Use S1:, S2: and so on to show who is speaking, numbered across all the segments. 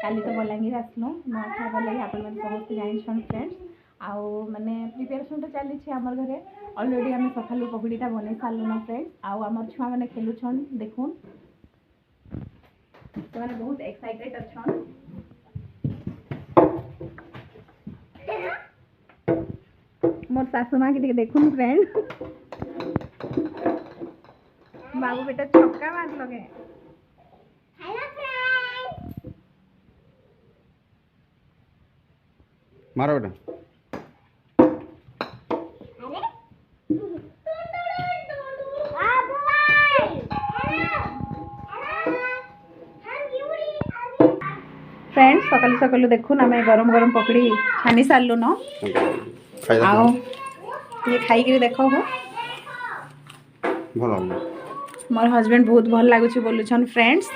S1: काली तो बलांगीर आसलु नुआ खावा लगे आप समस्त जान फ्रेंड्स आउ माने प्रिपेरेसन तो चली आमर घरे अलरेडी आम सकालू पकड़ीटा बन सारूँ फ्रेंड्स आउ आम छुआ मैंने खेलुन देखुन तो मैंने बहुत एक्साइटेड अच्छन मोर सासू माँ की देखुन फ्रेंड बाबू बेटा छक्का मार लगे
S2: मारो बेटा
S1: फ्रेंड्स सकालू सकालू देखुन आम गरम गरम पकड़ी छानी सारू न आओ ये खाई देखो हो मोर हस्बैंड बहुत भल लगुच बोलुछन फ्रेंड्स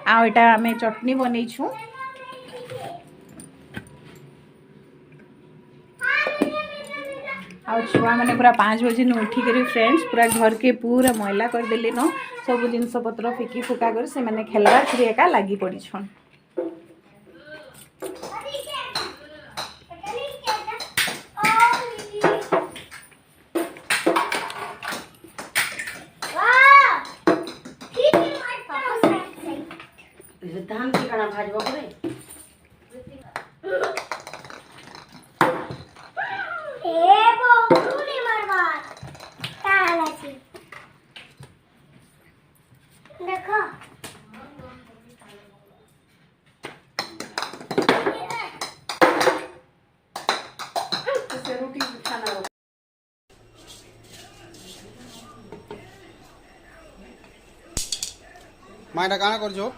S1: आउ एटा आम चटनी बनईछु आउ छुआ मैंने पूरा 5 बजे न उठिक फ्रेंड्स पूरा घर के पूरा मैला करदेली न सब जिनस पत्र फिकी फुका कर से मैंने खेलवा छुरी एका लगी पड़ीछन
S3: धान की कड़ा भाजबो करे
S4: ए बहु नहीं मरवा ताला छी देखो
S3: से रोटी खाना
S2: माइटा काना करजो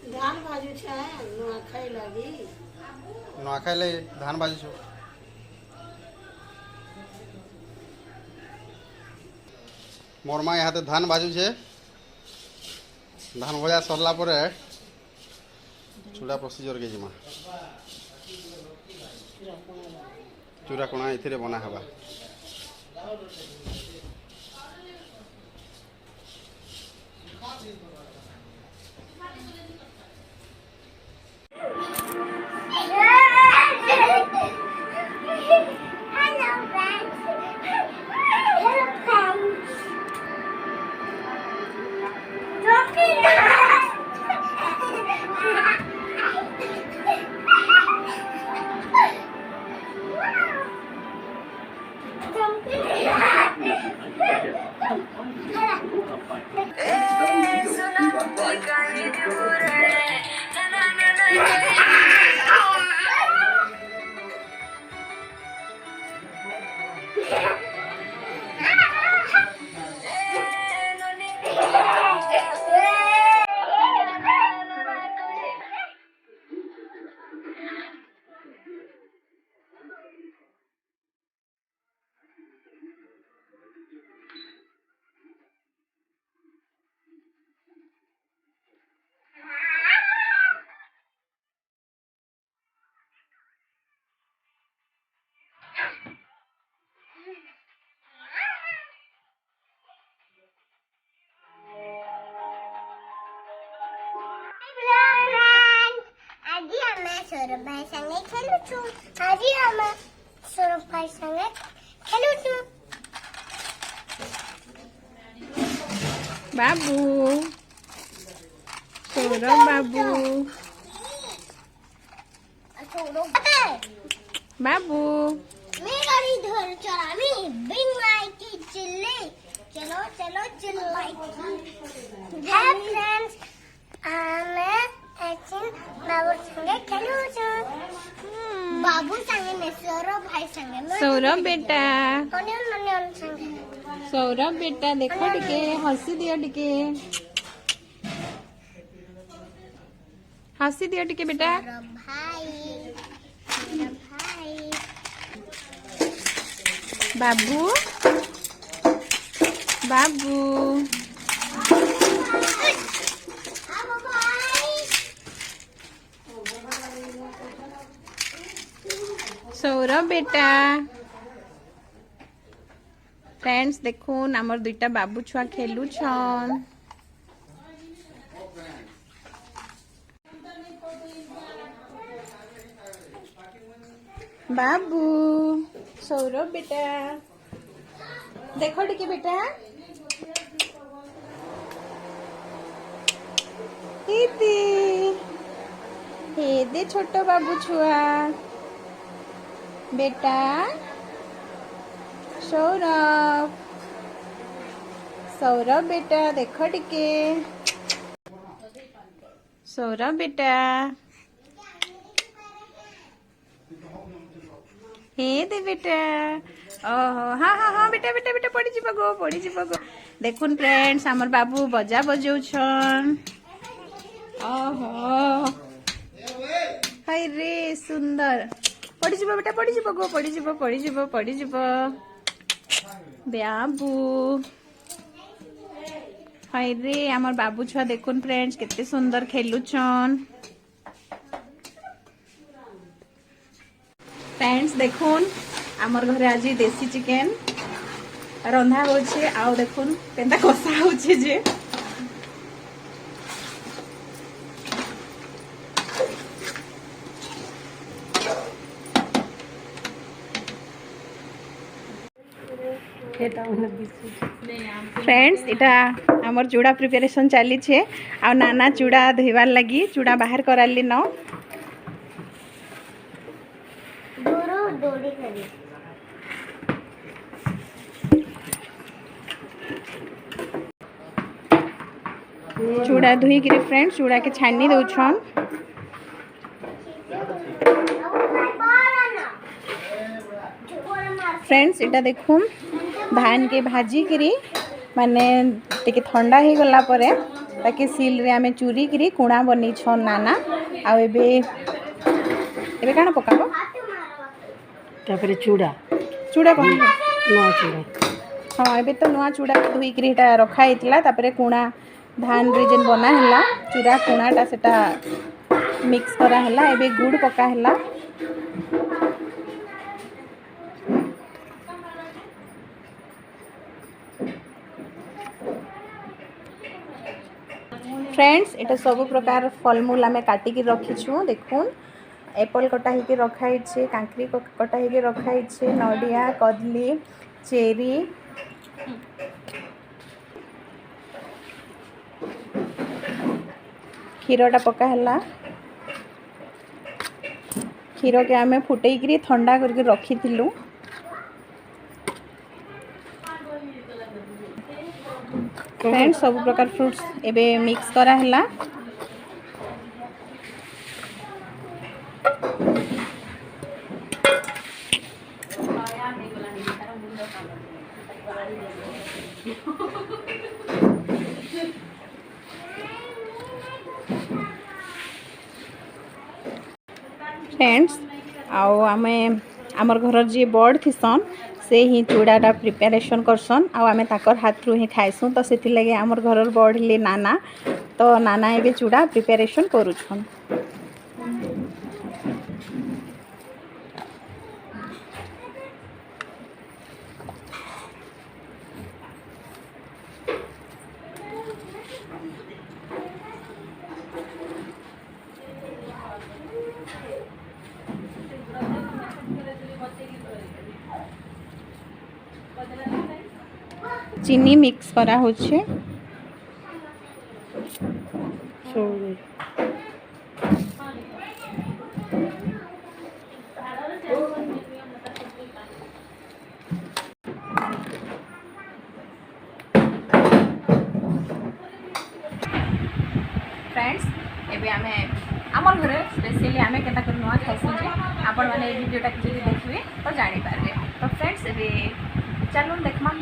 S3: धान भाजू छे नुआ खाई लागी
S2: नुआखाई ले धान बाजू मोर माँ यहाँ धान बाजू छे धान भजा सरला परे चूड़ा प्रोसीजर के जिमा चूड़ा कोना इथिरे बना हवा
S4: सौरभ भाई संगे खेलू छू आज हम सौरभ भाई संगे खेलू छू
S1: बाबू सौरभ बाबू बाबू
S4: मैं गाड़ी धर चला मैं बिंग लाइट की चिल्ली चलो चलो चिल्लाई हाय फ्रेंड्स मैं एक्शन बाबू संगे खेलू छू बाबू संगे ने सौरभ भाई संगे
S1: सौरभ बेटा
S4: अनियन संगे
S1: सौरभ बेटा देखो टिके हसी दियो टिके हसी दियो टिके बेटा
S4: सौरभ भाई
S1: बाबू बाबू सौरभ बेटा फ्रेंड्स देखुन आमर दुईटा बाबू छुआ खेलु छन बाबू सौरभ बेटा देखो टिके बेटा हे दे छोट बाबू छुआ बेटा सौरभ सौरभ बेटा देखो टिके सौरभ बेटा हे दे बेटा ओहो हाँ हाँ हाँ बेटा बेटा बेटा पड़ी जीव गो देखुन फ्रेंड्स हमर बाबू बजा बजाउछन ओहो हाय रे सुंदर पड़ी जीव बेटा पड़ी जीव गो पड़ी जीव बाबू हाय रे हमर बाबू छुआ देखुन फ्रेंड्स केते सुंदर खेलुछन फ्रेंड्स देखुन आमर घरे आज देसी चिकेन रंधा होचे आउ देखुन केनता कसा होचे जे फ्रेंड्स इटा आमर चूड़ा प्रिपरेशन चली छे आ नाना चूड़ा धोइबार लगी चूड़ा बाहर कराली न
S4: दौड़ी करी
S1: चूड़ा धोई गिरी फ्रेंड्स चूड़ा के छानी दउछन फ्रेंड्स इटा देखुम धान के भाजी करी माने टिके ठंडा ही गला परे ताकि सील रे आमे चूरी करी कुणा बनी छन नाना आ एबे काना पकाबो
S3: तापर चूड़ा
S1: चूड़ा कह
S3: नवा चूड़ा
S1: हाँ एबे तो नुआ चूड़ा धोई करी एटा रखा हेतला तापरे कुणा धान रे जेन बना हला चूड़ा कुणाटा सेटा मिक्स करा हला एबे गुड़ पका हला फ्रेंड्स एटा सब प्रकार फलमूल आमे काटी की रखिछु देखुन एप्पल कटा ही के रखाई छे कांकरी कटा ही के रखाई छे नडिया कदली चेरी क्षीरटा पका हला क्षीर के आमे फुटई करी ठंडा करके रखी थिलु फ्रेंड्स सब प्रकार फ्रूट्स एबे मिक्स करा हला फ्रेंड्स आउ आमे आमर घर जी बड़ थिसन से ही चूड़ाटा प्रिपेरेशन करसन आमे ताकर हाथ रू ही खाइसुँ तो से लगे आमर घर बढ़ले नाना तो नाना एबे चूड़ा प्रिपेरेशन करुछन चीनी मिक्स करा होछे फ्रेंड्स एबे आमे आमर घरे स्पेशली आमे केता कर नुआ खाइसु जे आपण माने वीडियोटा के जदी देखिबे तो जानि पारबे तो फ्रेंड्स एबे चलून देखमा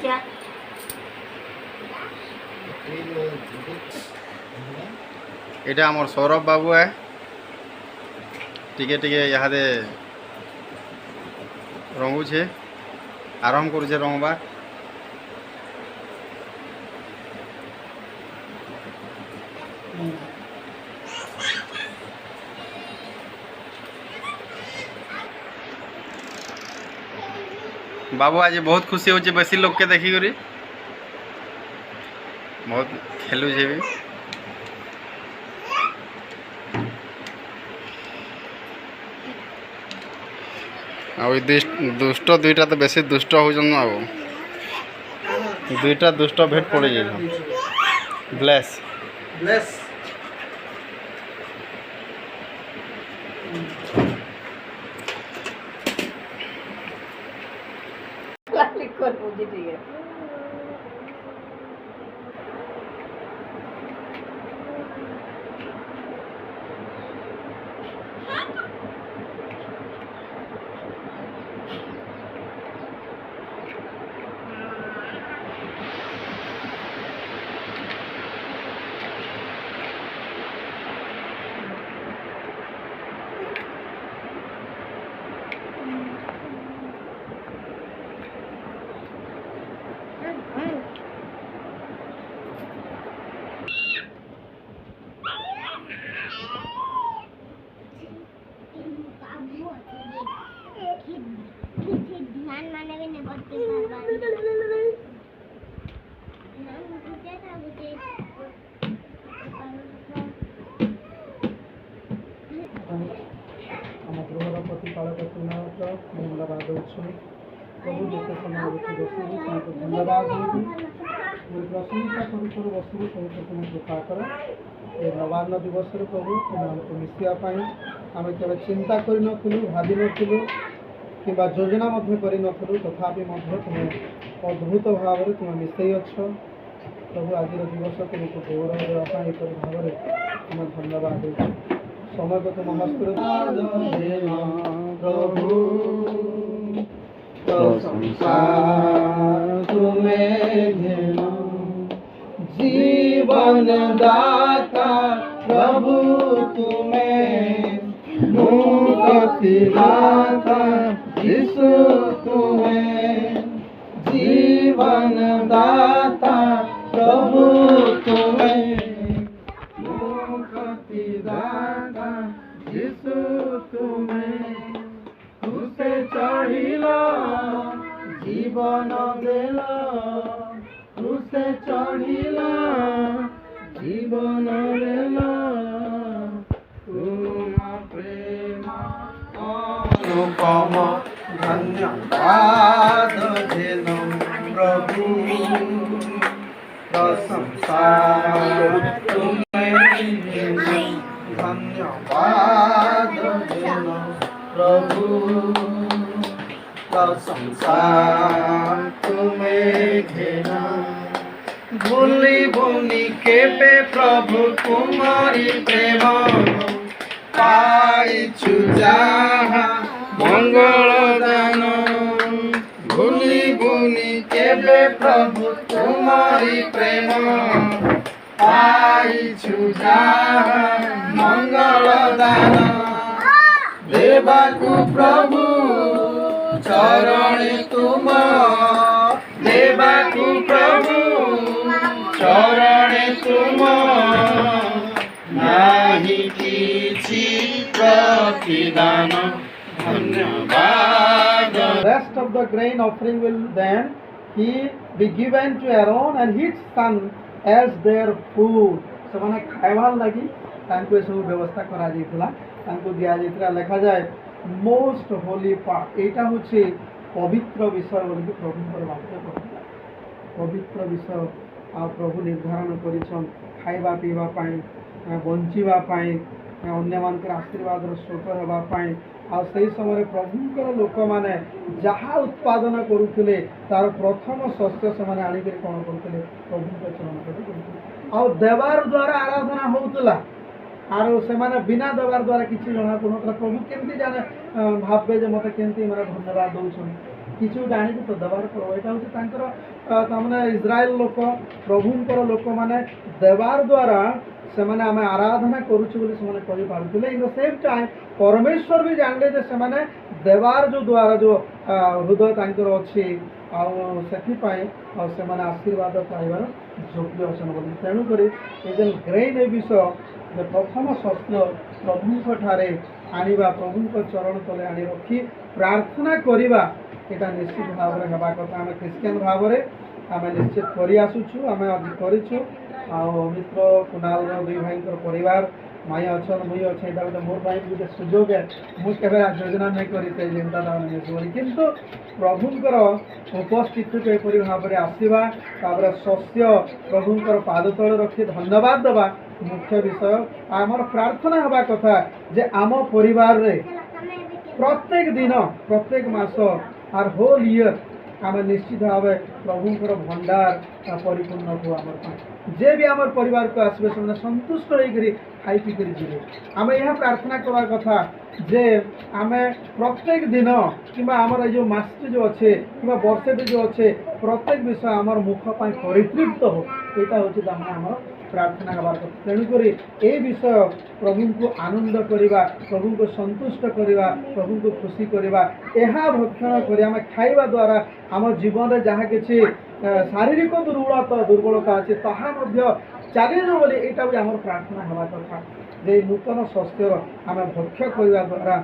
S3: क्या
S2: এটা আমার সৌরভ বাবু है টিকে টিকে ইহাদে রঙুছে আরম্ভ করছে রঙবার बाबू आज बहुत खुशी होचे बेसी लोग के देखी करी बहुत खेलु जे भी आ दुष्ट दुईटा तो बेसी दुष्ट होजन आ दुईटा दुष्ट भेट पड़े जाए ब्लेस
S5: ब्लेस
S4: ध्यान माने भी नहीं करते
S5: ଆମ ଗୃହର ପ୍ରତିପାଳକ ତୁମର ଧନ୍ୟବାଦ ଦେଉଛୁ ପ୍ରଭୁ ଲୋକ ସମାଜକୁ ବସିବୁ ତାଙ୍କୁ ଧନ୍ୟବାଦ ଦେବୁ ମୁଁ ପ୍ରଶଂସା କରୁ କରୁ ବସିବୁ ପ୍ରଭୁ ତୁମେ କୃପା କର ଏ ନବାନ୍ନ ଦିବସରେ ପ୍ରଭୁ ତୁମେ ଆମକୁ ମିଶିବା ପାଇଁ ଆମେ କେବେ ଚିନ୍ତା କରିନଥିଲୁ ଭାବିନଥିଲୁ କିମ୍ବା ଯୋଜନା ମଧ୍ୟ କରିନଥିଲୁ ତଥାପି ମଧ୍ୟ ତୁମେ ଅଦ୍ଭୁତ ଭାବରେ ତୁମେ ମିଶାଇ ଅଛ ପ୍ରଭୁ ଆଜିର ଦିବସ ତୁମକୁ ଗୌରବ ଦେବା ପାଇଁ ଏପରି ଭାବରେ ଆମେ ଧନ୍ୟବାଦ ଦେଉଛୁ ସମୟ ତୁମ ହସ୍ତରେ ପ୍ରଭୁ ସଂସାର ତୁମେ जीवन दाता प्रभु तुम्हें मुक्ति दाता यीशु तुम्हें जीवन दाता प्रभु तुम्हें मुक्ति दाता यीशु तुम्हें उसे चढ़िला जीवन देला उसे चढ़िला जीवन देला तुम प्रेम अनुपम धन्यवाद देलो प्रभु प्रशंसा तुम्हें धन्यवाद देलो प्रभु प्रशंसा तुम्हें घेरा भूली भूली के पे प्रभु तुम्हारी प्रेम पाइछु जाहा मंगल दान भूली भूली के पे प्रभु तुम्हारी प्रेम पाइछु जाहा मंगल दान देवाकु प्रभु चरणे तुम देवाकु प्रभु चरणे तुम नाही किछि प्रतिदान धन्यवाद. Rest of the grain offering will then be given to Aaron and his son as their food. ସେମାନେ ଖାଇବାର ଲାଗି ତାଙ୍କୁ ଏସବୁ ବ୍ୟବସ୍ଥା କରାଯାଇଥିଲା ତାଙ୍କୁ ଦିଆଯାଇଥିଲା ଲେଖାଯାଏ मोस्ट होली पार्ट एटा होचे पवित्र विषय बोली प्रभुଙ୍କର वाक्य कहला पवित्र विषय आ प्रभु निर्धारण करिछन खाइबा पीबा पाई बंचिबा पाई अन्य मानकर आशीर्वादर स्रोत हेबा पाई आ सही समय प्रभुଙ୍କର ଲୋକମାନେ ଯାହା उत्पादन କରୁଥିଲେ तार प्रथम शस्य ସେମାନେ आनिकर कोन କରୁଥିଲେ प्रभुଙ୍କ चरण କରୁଥିଲେ आ देवार द्वारा आराधना होउतला आरो सेमाने बिना देवार द्वारा किसी जना पड़ुनथला प्रभु केमती जाने भाबे जे मते केमती माने धन्यवाद दउछन किछु जानि तो देवार पड़ो एटा होते तांकर तामने इस्राएल लोक प्रभुंकर लोक माने देवार द्वारा सेमाने आमे आराधना करूछु बोली सेमाने कहि पारुथिले इन द सेम टाइम परमेश्वर भी जानले जे सेमाने देवार जो द्वारा जो हृदय तांकर अछि आ सेथि पाए आ सेमाने आशीर्वाद पाइबार योग्य अछन बोली तेनु करी ए जे ग्रेन ए विषय प्रथम शस्त्र प्रभुंक ठारे आनिबा प्रभुंक चरण तले आनि रखी प्रार्थना करिबा এটা নিশ্চিত ভাবে হওয়া কথা। আমি খ্রিস্টান ভাবে আমি নিশ্চিত করে আসুছু, আমি আজ করিছু। মিত্র কুণালর দুই ভাইଙ୍କର পরিবার মাই অছন মুই অছে, এটা গোটে মোর পাই গোটে সুযোগ মু কেবে যোজনা নাই করিতে যেটা তাମାନେ ମିଶିବନି, କିନ୍ତୁ ପ୍ରଭୁଙ୍କର ଉପସ୍ଥିତିକୁ ଏପରି ଭାବରେ ଆସିବା, ତାପରେ ଶସ୍ୟ ପ୍ରଭୁଙ୍କର ପାଦ ତଳେ ରଖି ଧନ୍ୟବାଦ ଦେବା ମୁଖ୍ୟ ବିଷୟ। ଆମର ପ୍ରାର୍ଥନା ହେବା କଥା ଯେ ଆମ ପରିବାରରେ ପ୍ରତ୍ୟେକ ଦିନ ପ୍ରତ୍ୟେକ ମାସ ଆର୍ ହୋଲ୍ ଇୟର ଆମେ ନିଶ୍ଚିତ ଭାବେ ପ୍ରଭୁଙ୍କର ଭଣ୍ଡାର ପରିପୂର୍ଣ୍ଣ ହଉ। ଆମର ପାଇଁ ଯେ ବି ଆମର ପରିବାରକୁ ଆସିବେ ସେମାନେ ସନ୍ତୁଷ୍ଟ ହେଇକରି ଖାଇ ପିଇକରି ଯିବେ। ଆମେ ଏହା ପ୍ରାର୍ଥନା କରିବା କଥା ଯେ ଆମେ ପ୍ରତ୍ୟେକ ଦିନ କିମ୍ବା ଆମର ଏଇ ଯେଉଁ ମାସଟି ଯେଉଁ ଅଛେ କିମ୍ବା ବର୍ଷଟି ଯେଉଁ ଅଛେ ପ୍ରତ୍ୟେକ ବିଷୟ ଆମର ମୁଖ ପାଇଁ ପରିତୃପ୍ତ ହଉ। ଏଇଟା ହେଉଛି ତାମାନେ ଆମର ପ୍ରାର୍ଥନା ହେବାର କଥା। ତେଣୁକରି এই ବିଷୟ ପ୍ରଭୁଙ୍କୁ ଆନନ୍ଦ କରିବା, ପ୍ରଭୁଙ୍କୁ ସନ୍ତୁଷ୍ଟ କରିବା, ପ୍ରଭୁଙ୍କୁ ଖୁସି କରିବା, ଏହା ଭକ୍ଷଣ କରି ଆମେ ଖାଇବା ଦ୍ୱାରା ଆମ ଜୀବନରେ ଯାହା କିଛି ଶାରୀରିକ ଦୁର୍ବଳତା ଅଛି ତାହା ମଧ୍ୟ ଚାଲିଯିବ ବୋଲି ଏଇଟା ବି ଆମର ପ୍ରାର୍ଥନା ହେବା କଥା। ଯେ ନୂତନ ଶସ୍ୟର ଆମେ ଭକ୍ଷ କରିବା ଦ୍ୱାରା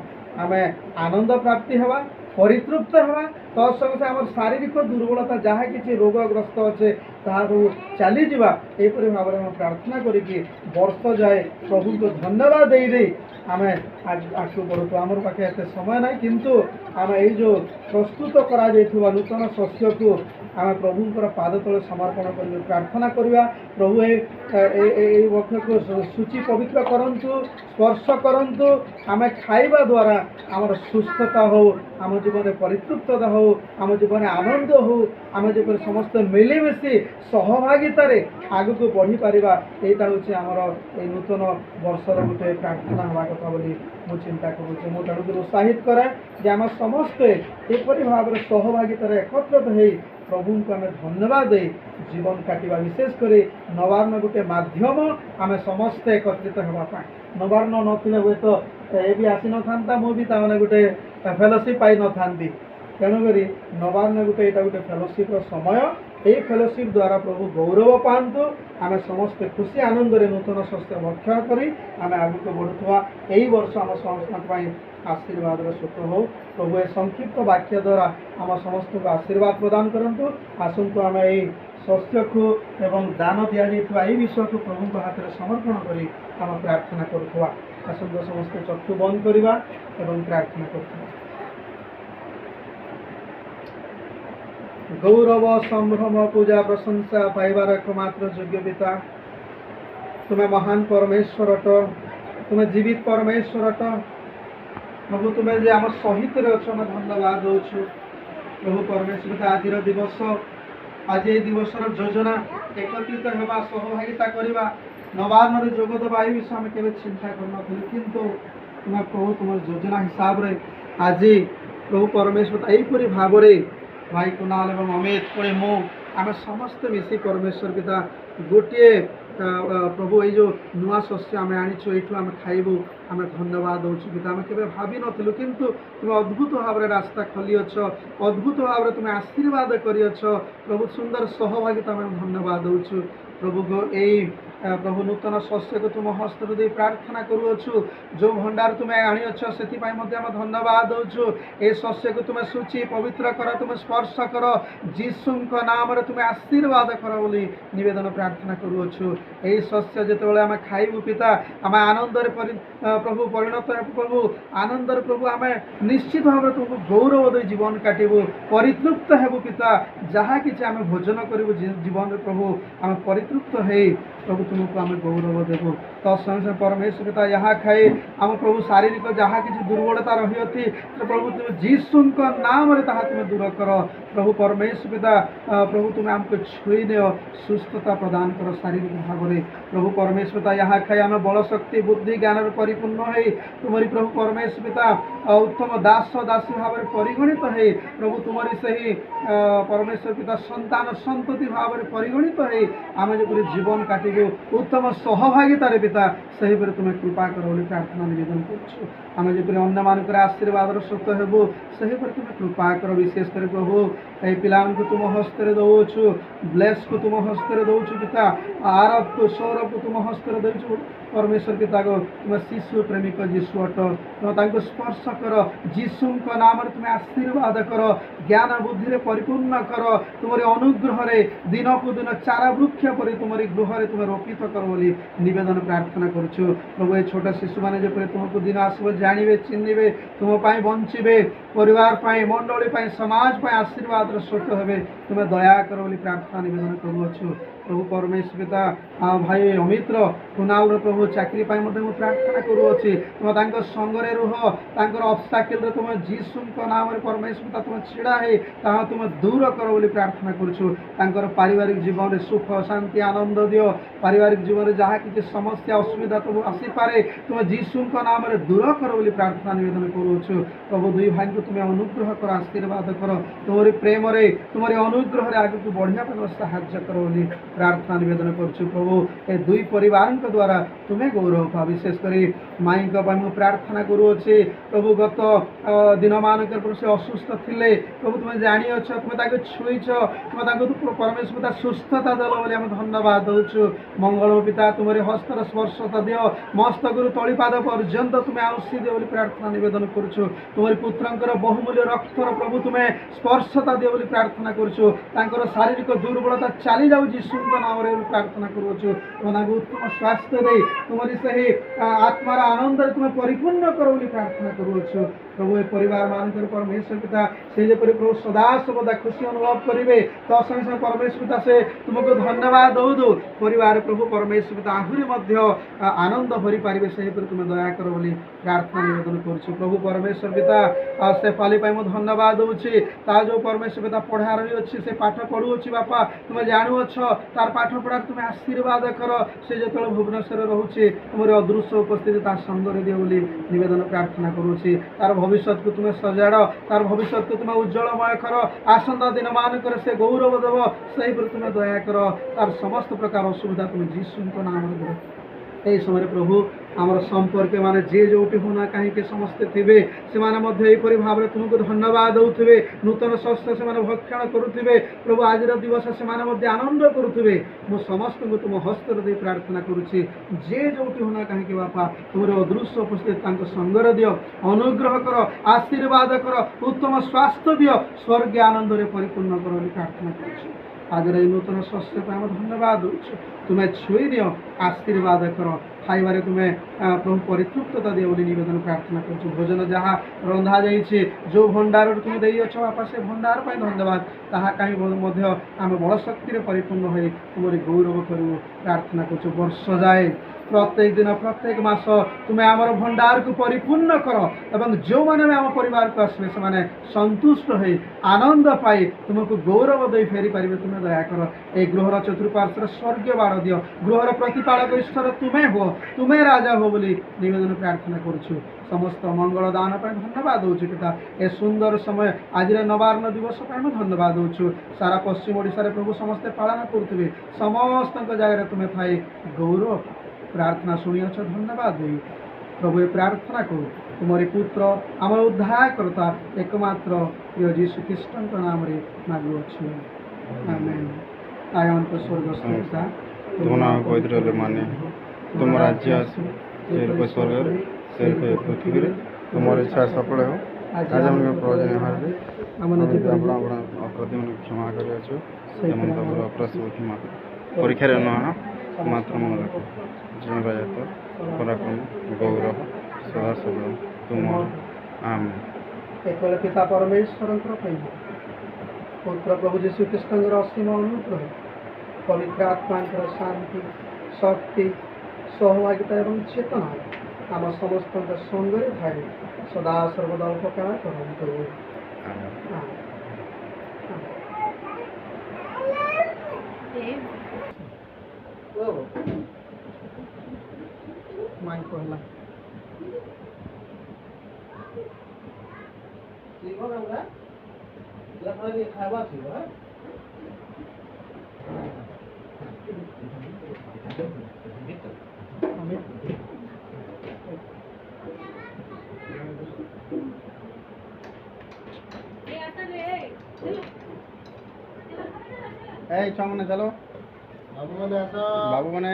S5: ଆମେ ଆନନ୍ଦ ପ୍ରାପ୍ତି ହେବା, ପରିତୃପ୍ତ ହେବା, ତ ସଙ୍ଗେ ଆମର ଶାରୀରିକ ଦୁର୍ବଳତା ଯାହା କିଛି ରୋଗଗ୍ରସ୍ତ ଅଛେ ତାହାରୁ ଚାଲିଯିବା। ଏହିପରି ଭାବରେ ଆମେ ପ୍ରାର୍ଥନା କରିକି ବର୍ଷ ଯାଏ ପ୍ରଭୁଙ୍କୁ ଧନ୍ୟବାଦ ଦେଇ ଆମେ ଆଗକୁ ବଢ଼ୁଛୁ। ଆମର ପାଖେ ଏତେ ସମୟ ନାହିଁ, କିନ୍ତୁ ଆମେ ଏଇ ଯେଉଁ ପ୍ରସ୍ତୁତ କରାଯାଇଥିବା ନୂତନ ଶସ୍ୟକୁ ଆମେ ପ୍ରଭୁଙ୍କର ପାଦ ତଳେ ସମର୍ପଣ କରି ପ୍ରାର୍ଥନା କରିବା। ପ୍ରଭୁ এই ବକ୍ଷକୁ ସୂଚି ପବିତ୍ର କରନ୍ତୁ, ସ୍ପର୍ଶ କରନ୍ତୁ। ଆମେ ଖାଇବା ଦ୍ୱାରା ଆମର ସୁସ୍ଥତା ହେଉ, ଆମ ଜୀବନରେ ପରିତୃପ୍ତତା ହେଉ, ଆମ ଜୀବନରେ ଆନନ୍ଦ ହେଉ, ଆମେ ଯେପରି ସମସ୍ତେ ମିଳିମିଶି ସହଭାଗିତାରେ ଆଗକୁ ବଢ଼ିପାରିବା। ଏଇଟା ହେଉଛି ଆମର ଏଇ ନୂତନ ବର୍ଷର ଗୋଟେ ପ୍ରାର୍ଥନା ହେବା କଥା ବୋଲି ମୁଁ ଚିନ୍ତା କରୁଛି। ମୁଁ ତେଣୁକରି ଉତ୍ସାହିତ କରେ ଯେ ଆମେ ସମସ୍ତେ ଏପରି ଭାବରେ ସହଭାଗିତାରେ ଏକତ୍ରିତ ହେଇ ପ୍ରଭୁଙ୍କୁ ଆମେ ଧନ୍ୟବାଦ ଦେଇ ଜୀବନ କାଟିବା। ବିଶେଷ କରି ନବାନ୍ନ ଗୋଟେ ମାଧ୍ୟମ ଆମେ ସମସ୍ତେ ଏକତ୍ରିତ ହେବା ପାଇଁ। ନବାନ୍ନ ନଥିଲେ ହୁଏତ ଏ ବି ଆସିନଥାନ୍ତା, ମୁଁ ବି ତାମାନେ ଗୋଟେ ଫେଲୋସିପ୍ ପାଇନଥାନ୍ତି। ତେଣୁକରି ନବାନ୍ନ ଗୋଟେ ଏଇଟା ଗୋଟେ ଫେଲୋସିପ୍ର ସମୟ। এই ফেলোশিপ দ্বারা প্রভু গৌরব পাআন্তু। আমি সমস্তে খুশি আনন্দরে নূতন শস্য ভক্ষণ করি আমি আগুক বড়ুয়া এই বর্ষ আমার সমস্ত আশীর্বাদর সুখ হোক। প্রভু এই সংক্ষিপ্ত বাক্য দ্বারা আমার সমস্ত আশীর্বাদ প্রদান করতু। আসন্তু আমি এই শস্যকু এবং দান দিয়া এই বিষয়কু প্রভুଙ୍କ হাতের সমর্পণ করি আমি প্রার্থনা করুয়া। আসন্তু সমস্ত চক্ষু বন্ধ করিবা এবং প্রার্থনা করুয়া। গৌরব সম্ভ্রম পূজা প্রশংসা পাইবার একমাত্র যোগ্য পিতা তুমি মহান পরমেশ্বর অট, তুমি জীবিত পরমেশ্বর অট। প্রভু তুমি যে আমার সহিতরে অছ আমি ধন্যবাদ দৌছু। প্রভু পরমেশ্বর আজির দিবস, আজ এই দিবসর যোজনা একত্রিত হওয়া, সহভাগিতা করা, নবান্নরে যোগ দেওয়া এই বিষয়ে আমি কেবে চিন্তা করুনথিলু, কিন্তু তোমার প্রভু তোমার যোজনা হিসাবে আজি প্রভু পরমেশ্বর এইপরি ভাবে ভাই কুণাল এবং অমিত পুଣି ମୁଁ ଆମେ ସମସ୍ତେ ମିଶି ପରମେଶ୍ୱର ପିତା ଗୋଟିଏ ପ୍ରଭୁ ଏଇ ଯେଉଁ ନୂଆ ଶସ୍ୟ ଆମେ ଆଣିଛୁ ଏଇଠୁ ଆମେ ଖାଇବୁ, ଆମେ ଧନ୍ୟବାଦ ଦେଉଛୁ ପିତା। ଆମେ କେବେ ଭାବିନଥିଲୁ, କିନ୍ତୁ ତୁମେ ଅଦ୍ଭୁତ ଭାବରେ ରାସ୍ତା ଖୋଲିଅଛ, ଅଦ୍ଭୁତ ଭାବରେ ତୁମେ ଆଶୀର୍ବାଦ କରିଅଛ ପ୍ରଭୁ। ସୁନ୍ଦର ସହଭାଗିତା ଆମେ ଧନ୍ୟବାଦ ଦେଉଛୁ ପ୍ରଭୁକୁ। ଏଇ প্রভু নূতন শস্যকে তুম হস্তর দিয়ে প্রার্থনা করুছু, যে ভণ্ডার তুমি আনিছ সেপাই মধ্যে আমি ধন্যবাদ দেছু। এই শস্যকে তুমি সূচি পবিত্র কর, তুমি স্পর্শ কর, যীশুঙ্ক নামে তুমি আশীর্বাদ কর বলে নিবেদন প্রার্থনা করুছু। এই শস্য যেতবে আমি খাইবু পিতা আমি আনন্দরে প্রভু পরিণত হবু প্রভু, আনন্দরে প্রভু আমি নিশ্চিত ভাবে তুমি গৌরব দিয়ে জীবন কাটিবু, পরিতৃপ্ত হবু পিতা। যাহা কিছু আমি ভোজন করবু জীবনের প্রভু আমি পরিতৃপ্ত হই প্রভু तुमको आम गौरव देवु। तो संगे परमेश्वर पिता यहाँ खाई आम प्रभु शारीरिक जहाँ किसी दुर्बलता रही थी प्रभु तुम जीशुक नाम तुम दूर कर प्रभु परमेश्वर पिता। प्रभु तुम आमको छुई दे, सुस्थता प्रदान कर शारीरिक भाव में प्रभु परमेश्वर पिता। यहाँ खाई आम बल शक्ति बुद्धि ज्ञान परिपूर्ण हो तुमरी प्रभु परमेश्वर पिता उत्तम दास दासी भाव में परिगणित है प्रभु तुमरी से ही परमेश्वर पिता संतान संतति भाव में परिगणित है आम जो जीवन काटबू उत्तम सहभागितार पिता सेहीपरि तुम्हें कृपा कर बोली प्रार्थना निवेदन करछु आम जपरि अन्य मानकर आशीर्वाद स्रोत हेबु सेहीपरि तुम्हें कृपा कर विशेष कर प्रभु ए पिलान को तुम हस्ते दौछु ब्लेस को तुम हस्ते दौछु पिता आरब को सौरभ को तुम हस्ते दौछु परमेश्वर पिता को तुम शिशु प्रेमिक जीशु अट तुम स्पर्श कर जीशु नाम तुम्हें आशीर्वाद कर ज्ञान बुद्धि परिपूर्ण कर तुम्हारे अनुग्रह दिन को दिन चारा वृक्ष पर तुम्हारी गृह तुम्हें रोपित कर बोली निवेदन प्रार्थना करुछु प्रभु ये छोट शिशु मैंने जपरि तुमको दिन आसब जानवे चिन्हे तुम बंचे परिवार मंडली समाज आशीर्वाद स्रोत हे तुम्हें दया कर बोली प्रार्थना निवेदन करुछु प्रभु परमेश्वर पिता भाई अमित्र कुणाल प्रभु चाकरी प्रार्थना करुच्ची तुम संगे रुह ऑब्स्टाकल तुम जीशु नाम परमेश्वर पिता तुम छिड़ा है तुम दूर कर बोली प्रार्थना करुछु पारिवारिक जीवन सुख शांति आनंद दियो पारिवारिक जीवन में जहाँ किसी समस्या असुविधा तुम आसीपे तुम जीशु नाम दूर कर बोली प्रार्थना निवेदन करुछु प्रभु दुई भाई को तुम्हें अनुग्रह कर आशीर्वाद कर तुम्हारी प्रेम तुम्हारी अनुग्रह आगे को बढ़िया साहाय्य कर बोली प्रार्थना निवेदन करुछु प्रभु ए दुई परिवार द्वारा तुम्हें गौरव पा विशेषकर माई प्रार्थना करुच्छे प्रभु गत दिन मानक से असुस्थ थे प्रभु तुम्हें जानी तुम्हें छुईच तुम्हें परमेश्वर पिता सुस्थता दल बोली आम धन्यवाद दौचु मंगल पिता तुम्हारे हस्तर स्पर्शता दियो मस्तक तलीपाद पर्यंत तुम्हें आउसी दियो बोली प्रार्थना निवेदन करुछु तुम्हारी पुत्रंकर बहुमूल्य रक्तर प्रभु तुम्हें स्पर्शता दियो बोली प्रार्थना करुछु तांकर शारीरिक दुर्बलता चली जाऊ जीशु नाम प्रार्थना करुछु उत्तम स्वास्थ्य दे तुम्हारी सही आत्मार आनंद तुम्हें परिपूर्ण कर बोली प्रार्थना करुछु प्रभु ए परिवार मानकर परमेश्वर पिता से जपरि प्रभु सदा सर्वदा खुशी अनुभव करेंगे तो संगे परमेश्वर पिता से तुमको धन्यवाद दौ परिवार प्रभु परमेश्वर पिता आहरी आनंद भरी पारे से तुम्हें दया कर बोली प्रार्थना निवेदन करुछु प्रभु परमेश्वर पिता से पाली धन्यवाद दूची जो परमेश्वर पिता पढ़ा रही अच्छी से पाठ पढ़ुच्छी बापा तुम्हें जानूच तार पाठ पढ़ा तुम्हें आशीर्वाद कर से जो भुवनेश्वर रोचे तुम अदृश्य उपस्थिति तार संगे दियो बोली निवेदन प्रार्थना करुच्छी तार भविष्य को तुम्हें सजाड़ तार भविष्य को तुम्हें उज्जवलमय कर आसंदा दिन मानक से गौरव देव से तुम्हें दया कर तार समस्त प्रकार असुविधा तुम्हें जीशु नाम दे এই সময় প্রভু আমার সম্পর্কে মানে যে যোটি হোনা কাহিঁকি সমস্তে থিবে সেমানে মধ্যে এইপরি ভাবে তোমাকে ধন্যবাদ দৌথিবে নূতন শস্য সেমানে ভক্ষণ করুথিবে প্রভু আজির দিবস সেমানে মধ্যে আনন্দ করুথিবে মু সমস্তଙ୍କୁ তুম হস্ତରେ দেই প্রার্থনা করুছি যে যোটি হোনা কাহিঁকি বাপা তোমার অদৃশ্য উপস্থিত তাଙ୍କ সঙ্গরে দিও অনুগ্রহ কর আশীর্বাদ কর উত্তম স্বাস্থ্য দিও স্বর্গীয় আনন্দরে পরিপূর্ণ কর বলে প্রার্থনা করছি आज नूतन शस्य धन्यवाद तुम्हें छुई दियो आशीर्वाद कर खाइबारे तुम्हें प्रभु परितृप्तता दियो बोली निवेदन प्रार्थना कर भोजन जहाँ रंधा जाइए जो भंडार तुम्हें देछ बापा से भंडार पर धन्यवाद ताहा कहीं आम बड़ शक्ति परिपूर्ण हो तुम गौरव करूँ प्रार्थना कर वर्ष जाए प्रत्येक दिन प्रत्येक मास तुम्हें आमर भंडार को परिपूर्ण कर एवं जो मैंने आम परिवार को आसवे से संतुष्ट हो आनंद पाई तुमको गौरव दे फेरी पारे तुम्हें दया कर ए गृहर चतुर्पार्श्व स्वर्गीय बाड़ दियो गृहर प्रतिपालक ईश्वर तुम्हें हो तुम्हें राजा हो बोली निवेदन प्रार्थना करुछु समस्त मंगल दान पर धन्यवाद दूची पिता ए सुंदर समय आज नवान्न दिवस पर धन्यवाद दूछु सारा पश्चिम ओडिशा रे प्रभु समस्ते पालन करुवे समस्त जगह तुम्हें थाई गौरव प्रार्थना शुणियाछ धन्यवाद दे प्रभु ये प्रार्थना करूँ तुम्हारी पुत्र आम उद्धार करता एकमात्र प्रिय जीशु ख्रीष्ट नाम रे मांगुअछु आमेन आयन तो स्वर्गस्थ पिता
S2: तुम नाम पवित्र माने तुम राज्य आसु जेल स्वर्ग से पृथ्वी रे तुम्हारी इच्छा सफल हो आज हम प्रयोजन हारे अपना अपना अपराधी मन क्षमा करियो सेमन तो अपराध क्षमा परीक्षा रे न मात्र मन रखो जय राजा पराक्रम गौरव सदा सदा तुम आम
S5: एक पिता परमेश्वर पुत्र प्रभु जीशु कृष्ण असीम अनुग्रह पवित्र आत्मा शांति शक्ति सहभागिता एवं चेतना आम समस्त संगे थाए सदा सर्वदा उपकार करते माई कहला खावा
S2: এই ছমনে চলো বাবু মানে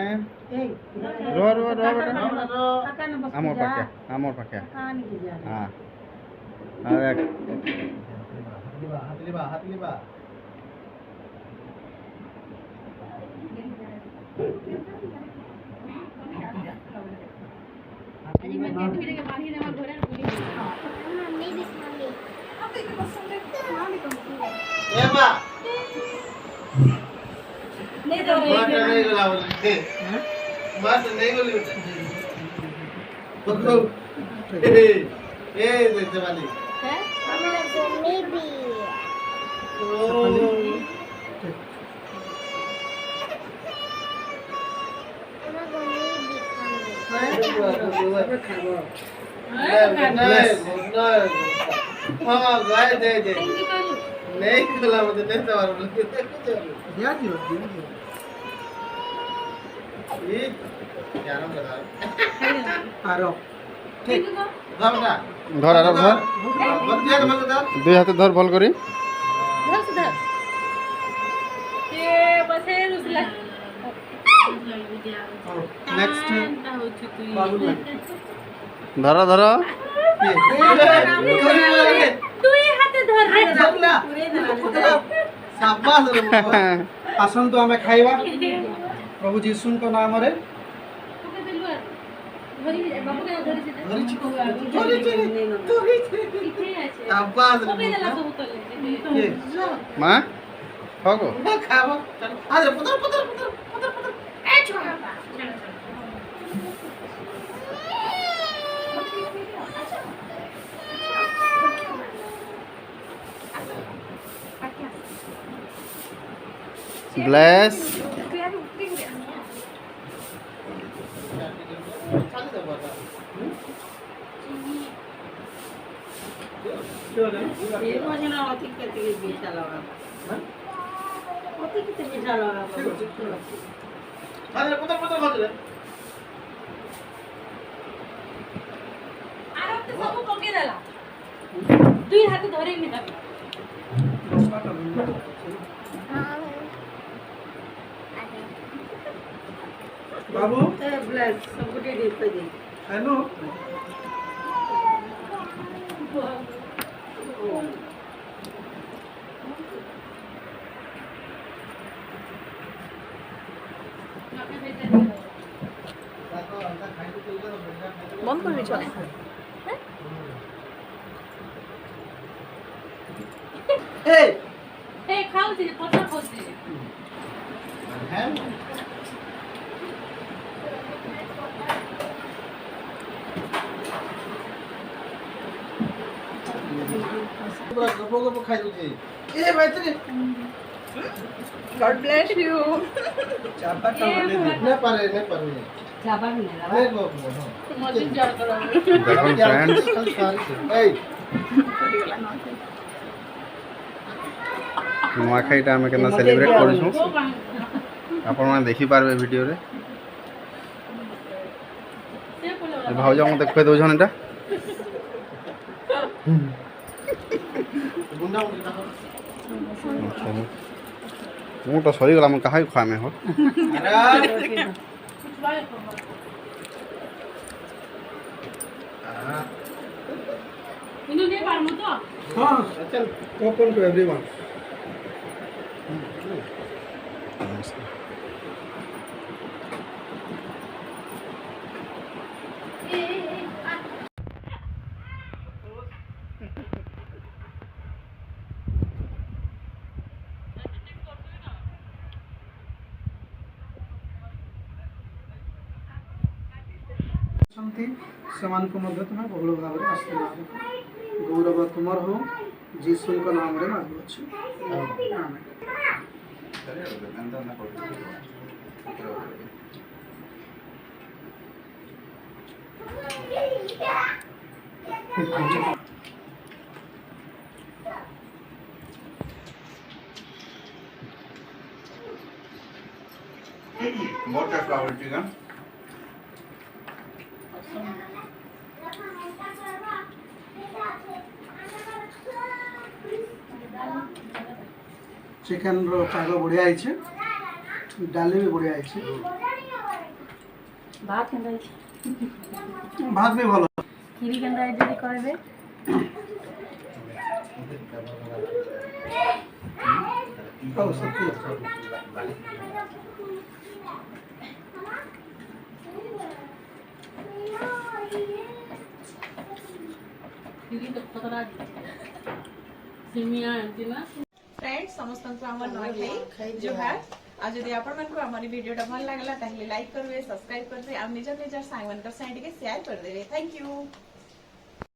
S2: রো রো রো বেটা আমার পাখে হ্যাঁ আর এক ধর আর ধর দুই হাতে ধর ভাল করি ধরো ধরো
S5: ଆସନ୍ତୁ ଆମେ ଖାଇବା ପ୍ରଭୁ ଯୀଶୁଙ୍କ ନାମରେ
S2: মা খাও bless
S1: দুই হাতে ধরে নিতে
S5: बाबू हेलो
S1: বন্ধ করে চলে এই খাওছি পচা খাওছি
S2: হ্যাঁ
S1: God bless you.
S2: দেখুন ফ্রেন্ডস ନୂଆଖାଇଟା ଆମେ କେନ୍ତା ସେଲିବ୍ରେଟ୍ କରୁଛୁ ଆପଣମାନେ ଦେଖିପାରିବେ ଭିଡ଼ିଓରେ ଭାଉଜ ମୋତେ ଖୁଆଇ ଦେଉଛନ୍ ଏଇଟା ମୁଁ ତ ସରିଗଲା ମୁଁ କାହାକୁ ଖୁଆମେ ହୋ
S5: हाँ चल ओपन टू एवरीवन ସେମାନଙ୍କୁ ମଧ୍ୟ ତୁମେ ବହୁଳ ଭାବରେ ଆଶୀର୍ବାଦ ଗୌରବ ତୁମର ହଉ ଯୀଶୁଙ୍କ ନାମରେ ମାଗୁଅଛୁ ଆମେନ୍।
S2: बहुत टेस्ट लागल चिकन
S5: चिकन रो पाग बढ़िया है, डाली भी बढ़िया है,
S1: भात केंदा है
S5: भात भी भल
S1: खीरी केंदा है जदी कहबे फ्रेंड्स समस्त को आमर नई जुहार आज जदि आपण मन को हमारी वीडियोटा भल लागला ताहले लाइक करबे सब्सक्राइब करबे आ निजर निजर सांग मन कर साइड के शेयर कर देबे थैंक यू।